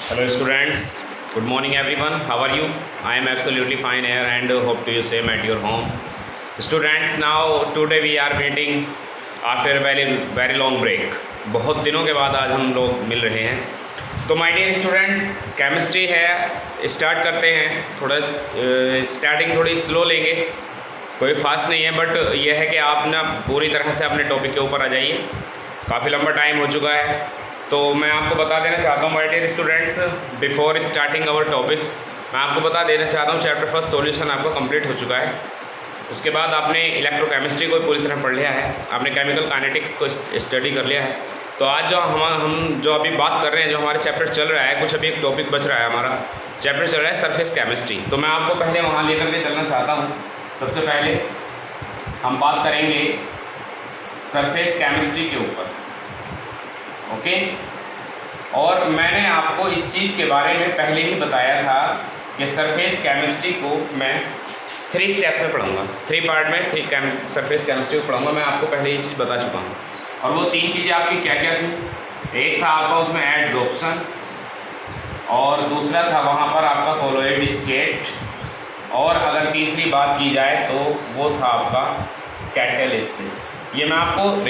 Hello students, good morning everyone. How are you? I am absolutely fine here and hope to you same at your home. Students, now today we are meeting after a very long break. बहुत दिनों के बाद आज हम लोग मिल रहे हैं. तो माय डियर स्टूडेंट्स, केमिस्ट्री है, स्टार्ट करते हैं. थोड़ा स्टार्टिंग थोड़ी स्लो लेंगे, कोई फास्ट नहीं है, बट यह है कि आप ना पूरी तरह से अपने टॉपिक के ऊपर आ जाइए. काफ़ी लंबा टाइम हो चुका है, तो मैं आपको बता देना चाहता हूँ my dear students, before starting our topics मैं आपको बता देना चाहता हूँ चैप्टर फर्स्ट सॉल्यूशन आपका कंप्लीट हो चुका है. उसके बाद आपने इलेक्ट्रोकेमिस्ट्री को पूरी तरह पढ़ लिया है, आपने केमिकल काइनेटिक्स को स्टडी कर लिया है. तो आज हम जो अभी बात कर रहे हैं, जो हमारा चैप्टर चल रहा है, कुछ अभी एक टॉपिक बच रहा है, हमारा चैप्टर चल रहा है सरफेस केमिस्ट्री. तो मैं आपको पहले वहाँ लेकर के चलना चाहता हूँ. सबसे पहले हम बात करेंगे सरफेस केमिस्ट्री के ऊपर. ओके, और मैंने आपको इस चीज़ के बारे में पहले ही बताया था कि सरफेस केमिस्ट्री को मैं 3 स्टेप्स में पढ़ूंगा, 3 पार्ट में सरफेस केमिस्ट्री को पढ़ूंगा. मैं आपको पहले ये चीज़ बता चुका हूँ. और वो 3 चीज़ें आपकी क्या क्या थी? एक था आपका उसमें एडजॉर्प्शन, और दूसरा था वहाँ पर आपका कोलोइड स्टेट, और अगर तीसरी बात की जाए तो वो था आपका कैटालिसिस. ये मैं आपको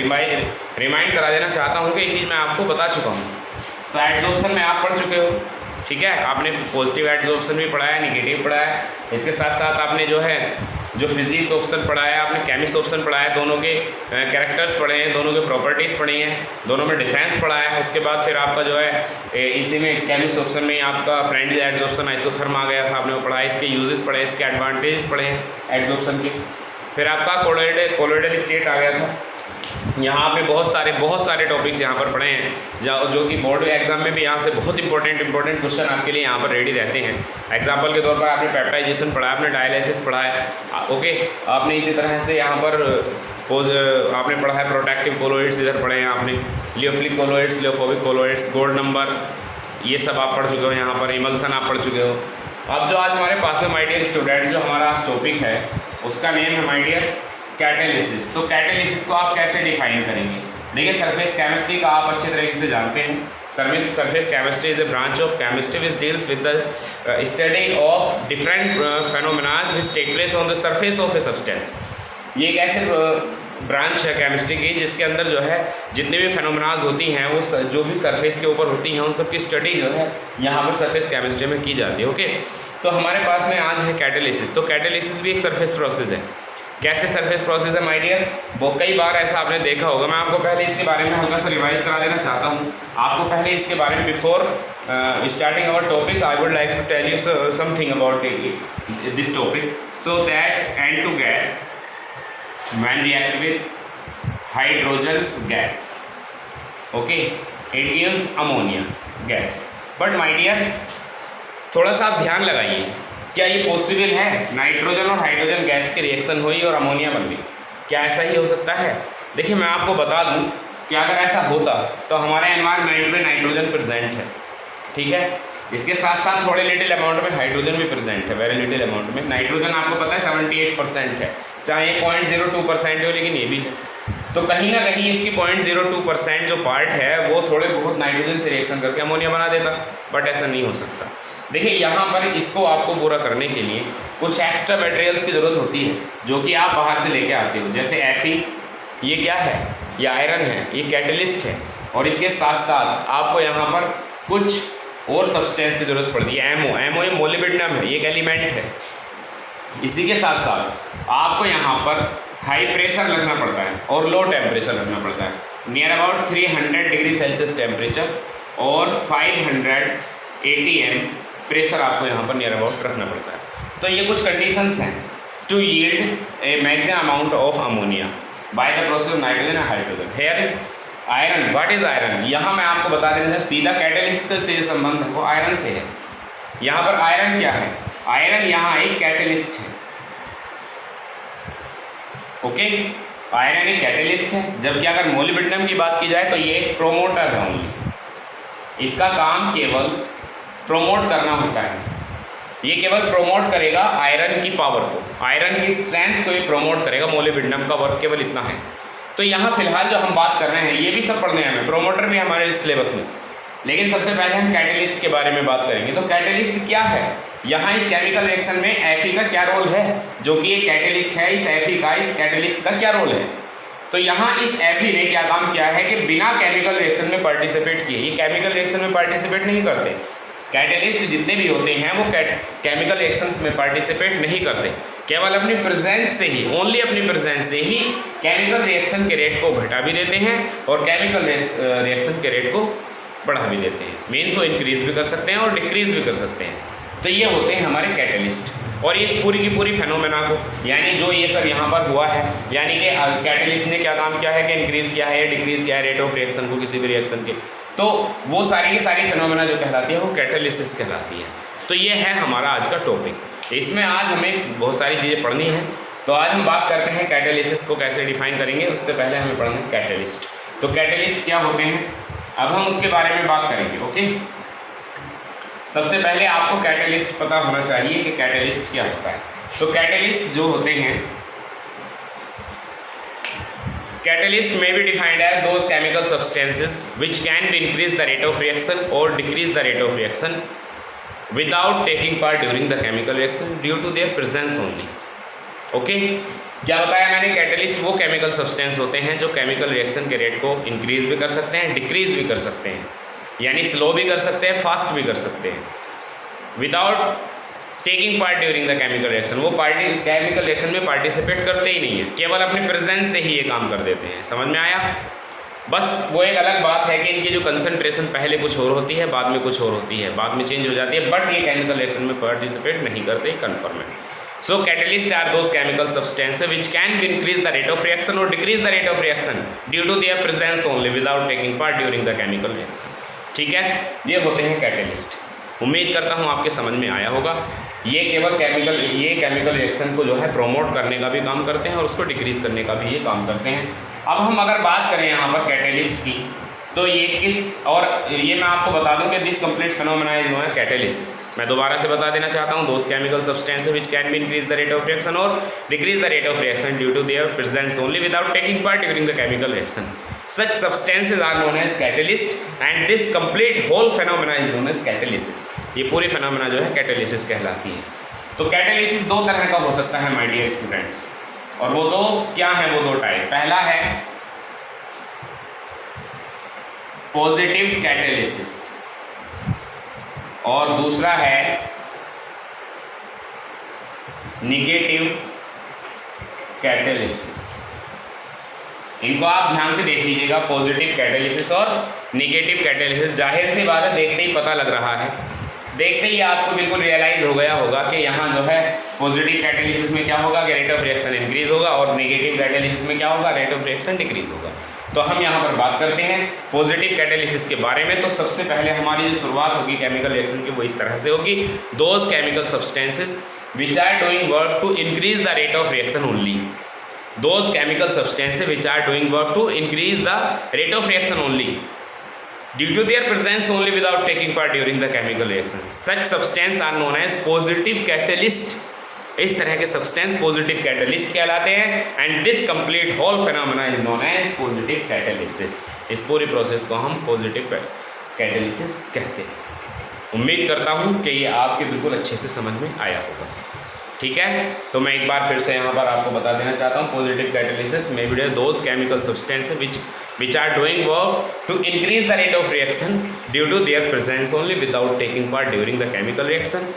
रिमाइंड करा देना चाहता हूँ कि ये चीज़ मैं आपको बता चुका हूँ. तो एडजॉर्प्शन में आप पढ़ चुके हो, ठीक है. आपने पॉजिटिव एडजॉर्प्शन भी पढ़ा है, नेगेटिव पढ़ा है. इसके साथ साथ आपने जो फिजिक्स ऑप्शन पढ़ा है, आपने केमिक्स ऑप्शन पढ़ा है, दोनों के कैरेक्टर्स पढ़े हैं, दोनों के प्रॉपर्टीज़ पढ़ी हैं, दोनों में डिफरेंस पढ़ा है. उसके बाद फिर आपका जो है इसी में केमिक्स ऑप्शन में आपका फ्रेंडली एडजॉर्प्शन आइसोथर्म आ गया था, आपने वो पढ़ा है. इसके यूजेस पढ़े, इसके एडवांटेज पढ़े हैं एडजॉर्प्शन के. फिर आपका कोलोइडल स्टेट आ गया था. यहाँ आपने बहुत सारे टॉपिक्स यहाँ पर पढ़े हैं, जो कि बोर्ड एग्जाम में भी यहाँ से बहुत इंपॉर्टेंट क्वेश्चन आपके लिए यहाँ पर रेडी रहते हैं. एग्जाम्पल के तौर पर आपने पेप्टाइजेशन पढ़ा है, आपने डायलिसिस पढ़ा है. ओके, आपने इसी तरह से यहाँ पर आपने पढ़ा है प्रोटेक्टिव कोलोइड्स, इधर पढ़े हैं आपने लियोफिलिक कोलोइड्स, लियोफोबिक कोलोइड्स, गोल्ड नंबर, ये सब आप पढ़ चुके हो. यहाँ पर इमल्सन आप पढ़ चुके हो. अब जो आज हमारे पास में माय डियर स्टूडेंट्स, जो हमारा आज टॉपिक है उसका नेम है माय डियर कैटालिसिस. तो कैटालिसिस को आप कैसे डिफाइन करेंगे? देखिए, सरफेस केमिस्ट्री का आप अच्छे तरीके से जानते हैं. Surface chemistry is a branch of chemistry which deals with the study of different phenomenas which take place on the surface of a substance. ये एक ऐसे ब्रांच है केमिस्ट्री की जिसके अंदर जो है जितनी भी फेनोमेनाज होती हैं, वो जो भी सरफेस के ऊपर होती हैं, उन सब की स्टडी जो है यहाँ पर सरफेस केमिस्ट्री में की जाती है. ओके, तो हमारे पास में आज है कैटालिसिस. तो कैटालिसिस भी एक सरफेस प्रोसेस है. कैसे सरफेस प्रोसेस है माय डियर? वो कई बार ऐसा आपने देखा होगा. मैं आपको पहले इसके बारे में हल्का सा रिवाइज करा देना चाहता हूँ. आपको पहले इसके बारे में before starting our topic I would like to tell you something about this topic. So that N2 gas when react with hydrogen gas, okay, it gives ammonia gas. but my dear, थोड़ा सा आप ध्यान लगाइए, क्या ये possible है nitrogen और hydrogen gas की रिएक्शन हुई और अमोनिया बन गई? क्या ऐसा ही हो सकता है? देखिए, मैं आपको बता दूं कि अगर ऐसा होता तो हमारे एनवायरनमेंट में नाइट्रोजन प्रेजेंट है, ठीक है. इसके साथ साथ थोड़े लिटिल अमाउंट में हाइड्रोजन भी प्रेजेंट है, वेरी लिटिल अमाउंट में. नाइट्रोजन आपको पता है 78% है, चाहे 0.02% हो, लेकिन ये भी है. तो कहीं ना कहीं इसकी 0.02% जो पार्ट है वो थोड़े बहुत नाइट्रोजन से रिएक्शन करके अमोनिया बना देता. बट ऐसा नहीं हो सकता. देखिए, यहाँ पर इसको आपको पूरा करने के लिए कुछ एक्स्ट्रा मटेरियल्स की ज़रूरत होती है, जो कि आप बाहर से लेके आते हो. जैसे Fe, ये क्या है? ये आयरन है, ये कैटलिस्ट है. और इसके साथ साथ आपको यहाँ पर कुछ और सब्सटेंस की ज़रूरत पड़ती है. एमओ ये मोलिब्डेनम है, ये एक एलिमेंट है. इसी के साथ साथ आपको यहाँ पर हाई प्रेशर रखना पड़ता है और लो टेम्परेचर रखना पड़ता है. Near about 300 degree Celsius temperature और 500 ATM प्रेशर आपको यहाँ पर नियर अबाउट रखना पड़ता है. तो ये कुछ कंडीशंस हैं to yield a maximum amount of ammonia by the process of nitrogen and hydrogen. Here is iron. What is iron? यहाँ मैं आपको बता देना, सीधा कैटालिसिस से संबंध है वो आयरन से है. यहाँ पर आयरन क्या है? आयरन यहाँ एक कैटलिस्ट है. ओके, आयरन एक कैटलिस्ट है. जबकि अगर मोलिब्डेनम की बात की जाए तो ये एक प्रोमोटर है ओनली. इसका काम केवल प्रोमोट करना होता है. ये केवल प्रोमोट करेगा आयरन की पावर को, आयरन की स्ट्रेंथ को ही प्रोमोट करेगा. मोलिब्डेनम का वर्क केवल इतना है. तो यहाँ फिलहाल जो हम बात कर रहे हैं ये भी सब पढ़ने हैं हमें. प्रोमोटर भी हमारे सिलेबस में, लेकिन सबसे पहले हम कैटलिस्ट के बारे में बात करेंगे। तो कैटलिस्ट क्या है, यहाँ इस केमिकल रिएक्शन में Fe का क्या रोल है, जो कि एक कैटलिस्ट है, इस Fe का इस कैटलिस्ट का क्या रोल है। तो यहाँ इस Fe ने क्या काम किया है कि बिना केमिकल रिएक्शन में पार्टिसिपेट किए, ये केमिकल रिएक्शन में पार्टिसिपेट नहीं करते, कैटलिस्ट जितने भी होते हैं वो केमिकल रिएक्शंस में पार्टिसिपेट नहीं करते, केवल अपनी प्रेजेंस से ही, ओनली अपनी प्रेजेंस से ही केमिकल रिएक्शन के रेट को घटा भी देते हैं और केमिकल रिएक्शन के रेट को बढ़ा भी देते हैं। मीन्स वो इंक्रीज भी कर सकते हैं और डिक्रीज भी कर सकते हैं। तो ये होते हैं हमारे कैटलिस्ट। और इस पूरी की पूरी फेनोमेना को, यानी जो ये सब यहाँ पर हुआ है, यानी कि कैटलिस्ट ने क्या काम किया है कि इंक्रीज किया है, डिक्रीज किया है रेट ऑफ रिएक्शन को किसी भी रिएक्शन के, तो वो सारी की सारी फेनोमेना जो कहलाती है वो कैटालिसिस कहलाती है। तो ये है हमारा आज का टॉपिक। इसमें आज हमें बहुत सारी चीज़ें पढ़नी है। तो आज हम बात करते हैं कैटालिसिस को कैसे डिफाइन करेंगे। उससे पहले हमें पढ़ना है कैटलिस्ट। तो कैटलिस्ट क्या होते हैं, अब हम उसके बारे में बात करेंगे। ओके, सबसे पहले आपको कैटलिस्ट पता होना चाहिए कि कैटलिस्ट क्या होता है। तो कैटलिस्ट जो होते हैं, catalyst may be defined as those chemical substances which can be increase the rate of reaction or decrease the rate of reaction without taking part during the chemical reaction due to their presence only. Okay? क्या बताया मैंने, catalyst वो chemical substance होते हैं जो chemical reaction के rate को increase भी कर सकते हैं, डिक्रीज भी कर सकते हैं, यानी स्लो भी कर सकते हैं, फास्ट भी कर सकते हैं, without taking part during the chemical reaction. वो केमिकल रिएक्शन में पार्टिसिपेट करते ही नहीं है, केवल अपने प्रेजेंस से ही ये काम कर देते हैं। समझ में आया? बस वो एक अलग बात है कि इनकी जो कंसंट्रेशन पहले कुछ और होती है, बाद में कुछ और होती है, बाद में चेंज हो जाती है, बट ये केमिकल रिएक्शन में पार्टिसिपेट नहीं करते, कन्फर्म है। So catalyst are those chemical substances which can be increase the rate of reaction और decrease the rate of reaction due to their presence only without taking part during the chemical reaction. ठीक है, ये होते हैं catalyst. उम्मीद करता हूँ आपके समझ में आया होगा। ये केमिकल रिएक्शन को जो है प्रोमोट करने का भी काम करते हैं और उसको डिक्रीज करने का भी ये काम करते हैं। अब हम अगर बात करें यहाँ पर कैटलिस्ट की, तो ये किस, और ये मैं आपको बता दूं कि this complete phenomena is known as catalysis. मैं दोबारा से बता देना चाहता हूँ, those chemical substances which can be increase the rate of reaction और decrease the rate of reaction due to their presence only without taking part during the chemical reaction, such substances are known as catalyst and this complete whole phenomena is known as catalysis। ये पूरी phenomena जो है catalysis कहलाती है। तो catalysis दो तरह का हो सकता है माय डियर स्टूडेंट्स, और वो दो क्या है, वो दो टाइप। पहला है पॉजिटिव कैटालिसिस और दूसरा है निगेटिव कैटालिसिस। इनको आप ध्यान से देख लीजिएगा, पॉजिटिव कैटालिसिस और निगेटिव कैटालिसिस। जाहिर सी बात है, देखते ही पता लग रहा है, देखते ही आपको बिल्कुल रियलाइज हो गया होगा कि यहाँ जो है पॉजिटिव कैटालिसिस में क्या होगा कि रेट ऑफ रिएक्शन इंक्रीज होगा और नेगेटिव कैटालिसिस में क्या होगा, रेट ऑफ रिएक्शन डिक्रीज होगा। तो हम यहाँ पर बात करते हैं पॉजिटिव कैटालिसिस के बारे में। तो सबसे पहले हमारी जो शुरुआत होगी केमिकल रिएक्शन की वो इस तरह से होगी, those chemical substances which are doing work to increase the rate of reaction only. Those chemical substances which are doing work to increase the rate of reaction only due to their presence only without taking part during the chemical reaction. Such substances are known as positive catalyst। इस तरह के substance positive catalyst कहलाते हैं and this complete whole phenomena is known as positive catalysis. इस पूरी process को हम positive catalysis कहते हैं। उम्मीद करता हूँ कि ये आपके बिल्कुल अच्छे से समझ में आया होगा। ठीक है, तो मैं एक बार फिर से यहाँ पर आपको बता देना चाहता हूँ, पॉजिटिव कैटालिसिस में भी those chemical substances which are doing work to increase the rate of reaction due to their presence only without taking part during the chemical reaction.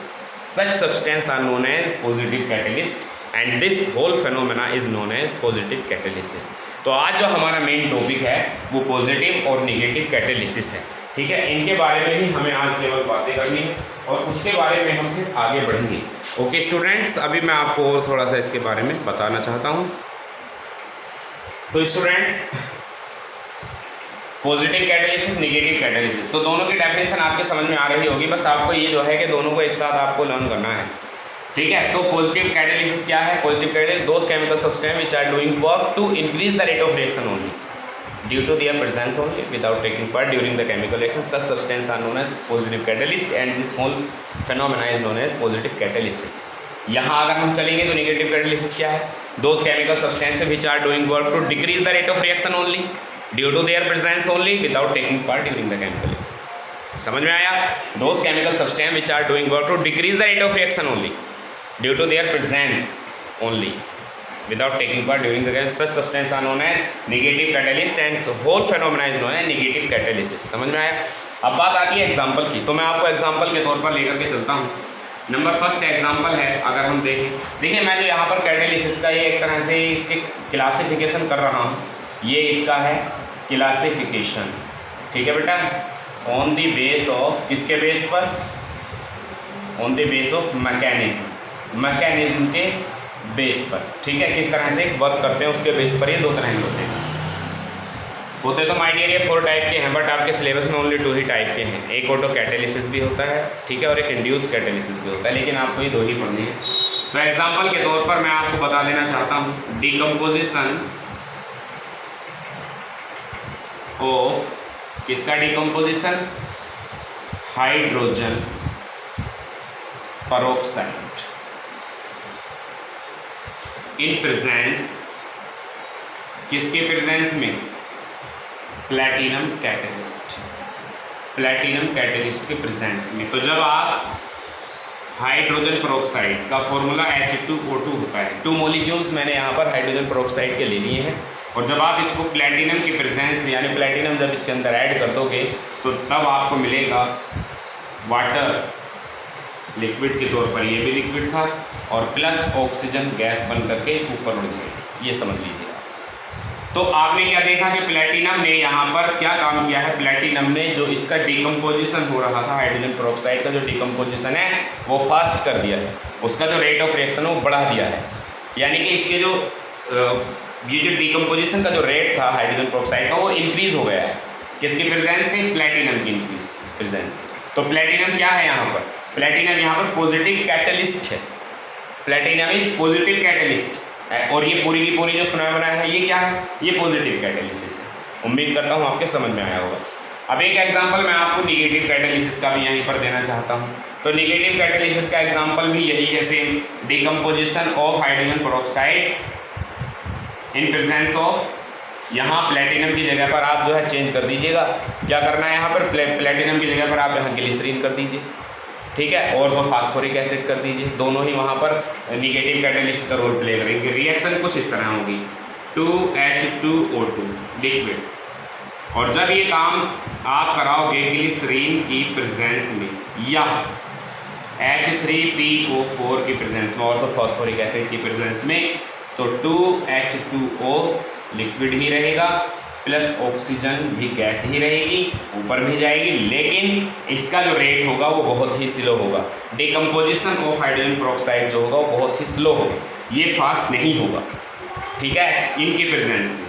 Such substances are known as positive catalyst and this whole phenomena is known as positive catalysis। तो आज जो हमारा main topic है वो positive और negative catalysis है। ठीक है, इनके बारे में ही हमें आज केवल बातें करनी है और उसके बारे में हम फिर आगे बढ़ेंगे। ओके स्टूडेंट्स, अभी मैं आपको और थोड़ा सा इसके बारे में बताना चाहता हूँ। तो students, positive catalysis, negative catalysis, तो दोनों की डेफिनेशन आपके समझ में आ रही होगी। बस आपको ये जो है कि दोनों को एक साथ आपको लर्न करना है। ठीक है, तो पॉजिटिव कैटालिसिस क्या है? Positive catalysis those chemical substance which are doing work to increase the rate of reaction only due to their presence only without taking part during the chemical reaction. Such substances are known as positive catalyst and this whole phenomena is known as positive catalysis। यहाँ अगर हम चलेंगे तो negative catalysis क्या है? Those chemical substances which are doing work to decrease the rate of reaction only due to their presence only without taking part during the chemical reaction। समझ में आया? Those chemical substance which are doing work to decrease the rate of reaction only due to their presence only without taking part during the reaction. Such substances are known as negative catalyst and whole phenomena is known as negative catalysis. समझ में आया? अब बात आती है example की, तो मैं आपको एग्जाम्पल के तौर पर लेकर के चलता हूँ। नंबर फर्स्ट एग्जाम्पल है, अगर हम देखिए मैं जो यहाँ पर कैटेलिसिस का ये एक तरह से इसके क्लासिफिकेशन कर रहा हूँ, ये इसका है क्लासिफिकेशन, ठीक है बेटा, ऑन द बेस ऑफ, किसके बेस पर? On the base of mechanism, mechanism के बेस पर, ठीक है, किस तरह से वर्क करते हैं उसके बेस पर ये दो तरह के होते तो माय डियर ये 4 टाइप के हैं, बट आपके सिलेबस में ओनली 2 ही टाइप के हैं। एक ऑटो कैटेलिसिस भी होता है, ठीक है, और एक इंड्यूस कैटेलिसिस भी होता है, लेकिन आपको ये 2 ही पढ़नी है। तो एग्जांपल के तौर पर मैं आपको बता देना चाहता हूँ, डिकम्पोजिशन ऑफ, किसका decomposition? Hydrogen peroxide in presence, किसके प्रेजेंस में? प्लैटिनम कैटलिस्ट, प्लैटिनम कैटलिस्ट के प्रेजेंस में। तो जब आप हाइड्रोजन पेरोक्साइड का फॉर्मूला H2O2 होता है, 2 मॉलिक्यूल्स मैंने यहाँ पर हाइड्रोजन पेरोक्साइड के ले लिए हैं, और जब आप इसको प्लैटिनम की प्रेजेंस में, यानी प्लैटिनम जब इसके अंदर ऐड कर दोगे तो तब आपको मिलेगा वाटर लिक्विड के तौर पर, ये भी लिक्विड था, और प्लस ऑक्सीजन गैस बन करके ऊपर उड़ गई, ये समझ लीजिए। तो आपने क्या देखा कि प्लैटिनम ने यहाँ पर क्या काम किया है? प्लैटिनम ने जो इसका डिकम्पोजिशन हो रहा था, हाइड्रोजन पेरोक्साइड का जो डिकम्पोजिशन है वो फास्ट कर दिया है, उसका जो रेट ऑफ रिएक्शन है वो बढ़ा दिया है, यानी कि इसके जो ये जो डिकम्पोजिशन का जो रेट था हाइड्रोजन पेरोक्साइड का वो इंक्रीज हो गया है, किसकी प्रेजेंस से? प्लैटिनम की इंक्रीज प्रेजेंस से। तो प्लैटिनम क्या है यहाँ पर? प्लैटिनम यहाँ पर पॉजिटिव कैटलिस्ट है, प्लैटिनम इज पॉजिटिव कैटलिस्ट, और ये पूरी की पूरी जो फिनोमेना है ये क्या है? ये पॉजिटिव कैटेलिसिस है। उम्मीद करता हूँ आपके समझ में आया होगा। अब एक एग्जांपल मैं आपको निगेटिव कैटेलिसिस का भी यहीं पर देना चाहता हूँ। तो निगेटिव कैटेलिसिस का एग्जांपल भी यही है, same, decomposition of hydrogen peroxide in presence of, यहाँ प्लैटिनम की जगह पर आप जो है चेंज कर दीजिएगा, क्या करना है यहाँ पर? प्लैटिनम की जगह पर आप यहाँ ग्लिसरीन कर दीजिए, ठीक है, और वो फास्फोरिक एसिड कर दीजिए, दोनों ही वहाँ पर निगेटिव कैटेलिस्ट का रोल प्ले करेंगे। रिएक्शन कुछ इस तरह होगी, 2H2O2 लिक्विड, और जब ये काम आप कराओगे ग्लिसरीन की प्रेजेंस में या H3PO4 की प्रेजेंस में और तो फास्फोरिक एसिड की प्रेजेंस में, तो 2H2O लिक्विड ही रहेगा, प्लस ऑक्सीजन भी गैस ही रहेगी, ऊपर भी जाएगी, लेकिन इसका जो रेट होगा वो बहुत ही स्लो होगा। डिकम्पोजिशन ऑफ हाइड्रोजन पेरोक्साइड जो होगा वो बहुत ही स्लो होगा, ये फास्ट नहीं होगा, ठीक है, इनकी प्रेजेंस से।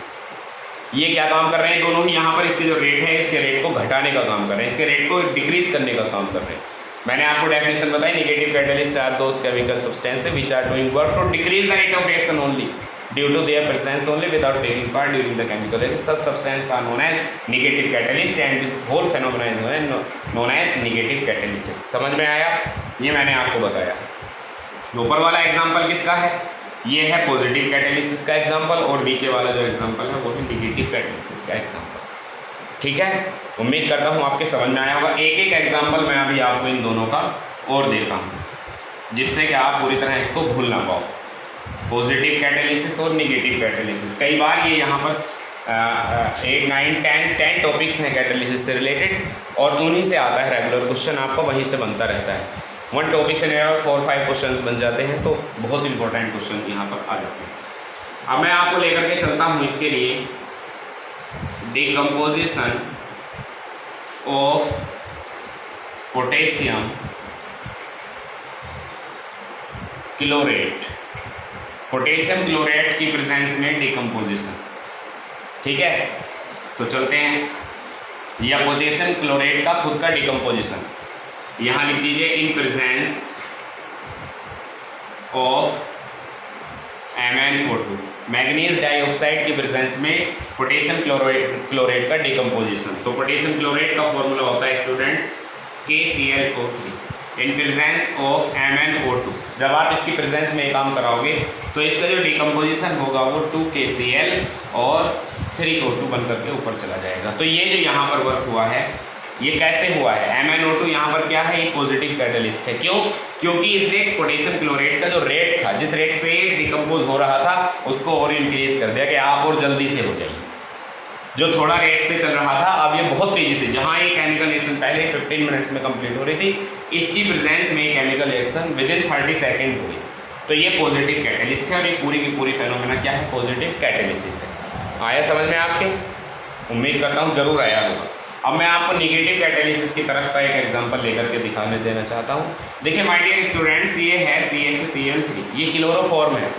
ये क्या काम कर रहे हैं दोनों ही? यहाँ पर इसके जो रेट है इसके रेट को घटाने का काम कर रहे हैं, इसके रेट को डिक्रीज करने का काम कर रहे हैं। मैंने आपको डेफिनेशन बताई, negative catalyst are those chemical substances which are doing work to decrease the rate of reaction only due to their presence only without taking part during the chemical reaction. Such substances are known as negative catalyst and this whole phenomenon is known as negative catalysis. समझ में आया? ये मैंने आपको बताया। ऊपर वाला example किसका है? ये है पॉजिटिव कैटेलिसिस का एग्जांपल, और नीचे वाला जो एग्जांपल है वो है नेगेटिव कैटेलिसिस का एग्जांपल, ठीक है। उम्मीद करता हूँ आपके समझ में आया होगा। एक एक एग्जांपल मैं अभी आपको इन दोनों का और देता हूँ, जिससे कि आप पूरी तरह इसको भूल ना पाओ, पॉजिटिव कैटेलिसिस और नेगेटिव कैटेलिसिस। कई बार ये यहाँ पर 8, 9, 10 टॉपिक्स हैं कैटेलिसिस से रिलेटेड, और उन्हीं से आता है रेगुलर क्वेश्चन, आपका वहीं से बनता रहता है। 1 टॉपिक से 4-5 क्वेश्चन बन जाते हैं, तो बहुत इंपॉर्टेंट क्वेश्चन यहाँ पर आ जाते हैं। अब मैं आपको लेकर के चलता हूँ इसके लिए decomposition of potassium chlorate, potassium chlorate की प्रेजेंस में डिकम्पोजिशन, ठीक है। तो चलते हैं, या पोटेशियम क्लोरेट का खुद का डिकम्पोजिशन यहाँ लिख दीजिए, in presence of MnO2, manganese dioxide की प्रेजेंस में पोटेशियम क्लोरेट का डिकम्पोजिशन। तो पोटेशियम क्लोरेट का फॉर्मूला होता है student KClO3 in presence of MnO2। जब आप इसकी प्रेजेंस में काम कराओगे तो इसका जो डिकम्पोजिशन होगा वो 2KCl और 3O2 बन करके ऊपर चला जाएगा। तो ये जो यहाँ पर वर्क हुआ है ये कैसे हुआ है? MnO2 यहाँ पर क्या है, ये पॉजिटिव कैटलिस्ट है। क्यों? क्योंकि इसने पोटेशियम क्लोराइड का जो रेट था, जिस रेट से डिकम्पोज हो रहा था, उसको और इंक्रीज कर दिया कि आप और जल्दी से हो जाइए। जो थोड़ा रेट से चल रहा था, अब ये बहुत तेजी से, जहाँ ये केमिकल रिएक्शन पहले 15 मिनट्स में कंप्लीट हो रही थी, इसकी प्रेजेंस में chemical reaction with in 30 second हुई। तो ये पॉजिटिव कैटलिस्ट है और ये पूरी की पूरी फेनोमेना क्या है, पॉजिटिव कैटलिसिस है। आया समझ में आपके? उम्मीद करता हूँ जरूर आया होगा। अब मैं आपको निगेटिव कैटालिसिस की तरफ का एक एग्जांपल लेकर के दिखाने देना चाहता हूँ। देखिए माय डियर स्टूडेंट्स, ये है CHCl3, ये क्लोरोफॉर्म है,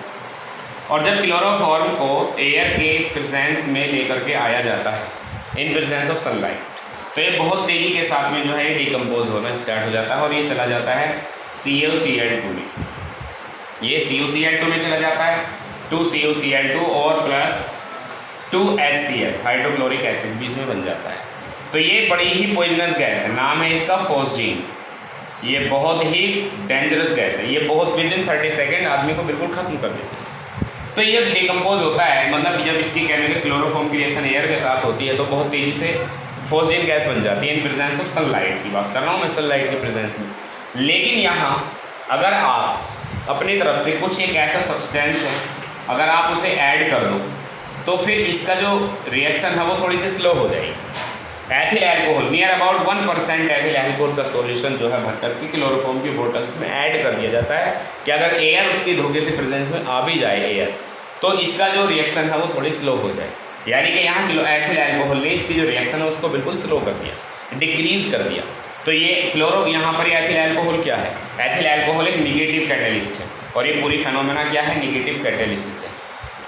और जब क्लोरोफॉर्म को एयर के प्रेजेंस में लेकर के आया जाता है इन प्रेजेंस ऑफ सनलाइट, तो ये बहुत तेज़ी के साथ में जो है डिकम्पोज होना स्टार्ट हो जाता है और ये चला जाता है CuCl2 में। ये CuCl2 में चला जाता है, 2CuCl2 और प्लस 2HCl हाइड्रोक्लोरिक एसिड भी इसमें बन जाता है। तो ये बड़ी ही पॉइजनस गैस है, नाम है इसका फोस्जीन। ये बहुत ही डेंजरस गैस है, ये बहुत विद इन 30 सेकेंड आदमी को बिल्कुल खत्म कर देती है। तो ये डिकम्पोज होता है, मतलब जब इसकी केमिकल क्लोरोफॉर्म की रिएक्शन एयर के साथ होती है तो बहुत तेज़ी से फोस्जीन गैस बन जाती है इन प्रेजेंस ऑफ सनलाइट की बात कर रहा हूँ मैं, सनलाइट के प्रेजेंस में। लेकिन यहाँ अगर आप अपनी तरफ से कुछ एक ऐसा सब्सटेंस है, अगर आप उसे ऐड कर दो तो फिर इसका जो रिएक्शन है वो थोड़ी सी स्लो हो जाएगी। Ethyl alcohol, near about 1% ethyl alcohol का सॉल्यूशन जो है भर करके क्लोरोफॉर्म की बोतल्स में ऐड कर दिया जाता है कि अगर एयर उसकी धोखे से प्रेजेंस में आ भी जाए एयर, तो इसका जो रिएक्शन है वो थोड़ी स्लो हो जाए। यानी कि यहाँ एथिल अल्कोहल ने इसकी जो रिएक्शन है उसको बिल्कुल स्लो कर दिया, डिक्रीज कर दिया। तो ये क्लोरो, यहाँ पर एथिल अल्कोहल क्या है? एथिल अल्कोहल एक निगेटिव कैटालिस्ट है और ये पूरी फेनोमेना क्या है, निगेटिव कैटालिसिस है।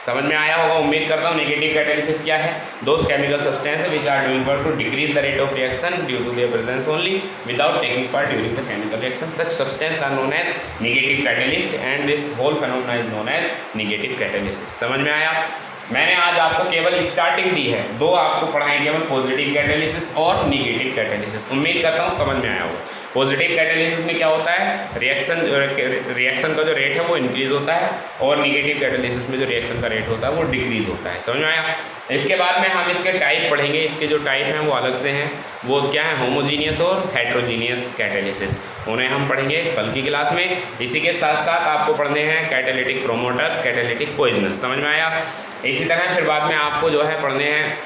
समझ में आया होगा, उम्मीद करता हूँ। नेगेटिव कैटालिसिस क्या है? Those chemical substance which are doing work to decrease the rate of reaction due to their presence only without taking part during the chemical reaction. Such substance are known as negative catalyst and this whole phenomena is known as negative catalysis. समझ में आया? मैंने आज आपको केवल starting the है, दो आपको पढ़ाए केवल पॉजिटिव कैटालिसिस और निगेटिव कैटालिसिस। उम्मीद करता हूँ समझ में आया होगा। पॉजिटिव कैटालिसिस में क्या होता है, रिएक्शन का जो रेट है वो इंक्रीज होता है, और निगेटिव कैटालिसिस में जो रिएक्शन का रेट होता है वो डिक्रीज होता है। समझ में आया? इसके बाद में हम इसके टाइप पढ़ेंगे। इसके जो टाइप हैं वो अलग से हैं, वो क्या है, होमोजीनियस और हेट्रोजीनियस कैटालिसिस, उन्हें हम पढ़ेंगे कल की क्लास में। इसी के साथ साथ आपको पढ़ने हैं कैटालिटिक प्रोमोटर्स, कैटालिटिक पॉइजनर्स। समझ में आया? इसी तरह फिर बाद में आपको जो है पढ़ने हैं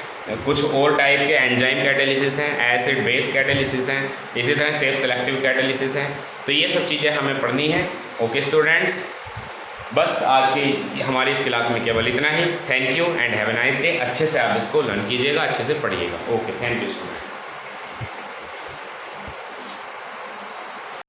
कुछ और टाइप के एंजाइम कैटालिसिस हैं, एसिड बेस कैटालिसिस हैं, इसी तरह सेल्फ सेलेक्टिव कैटालिसिस हैं। तो ये सब चीज़ें हमें पढ़नी है। ओके स्टूडेंट्स, बस आज की हमारी इस क्लास में केवल इतना ही। Thank you and have a nice day. अच्छे से आप इसको लर्न कीजिएगा, अच्छे से पढ़िएगा। Okay, thank you student.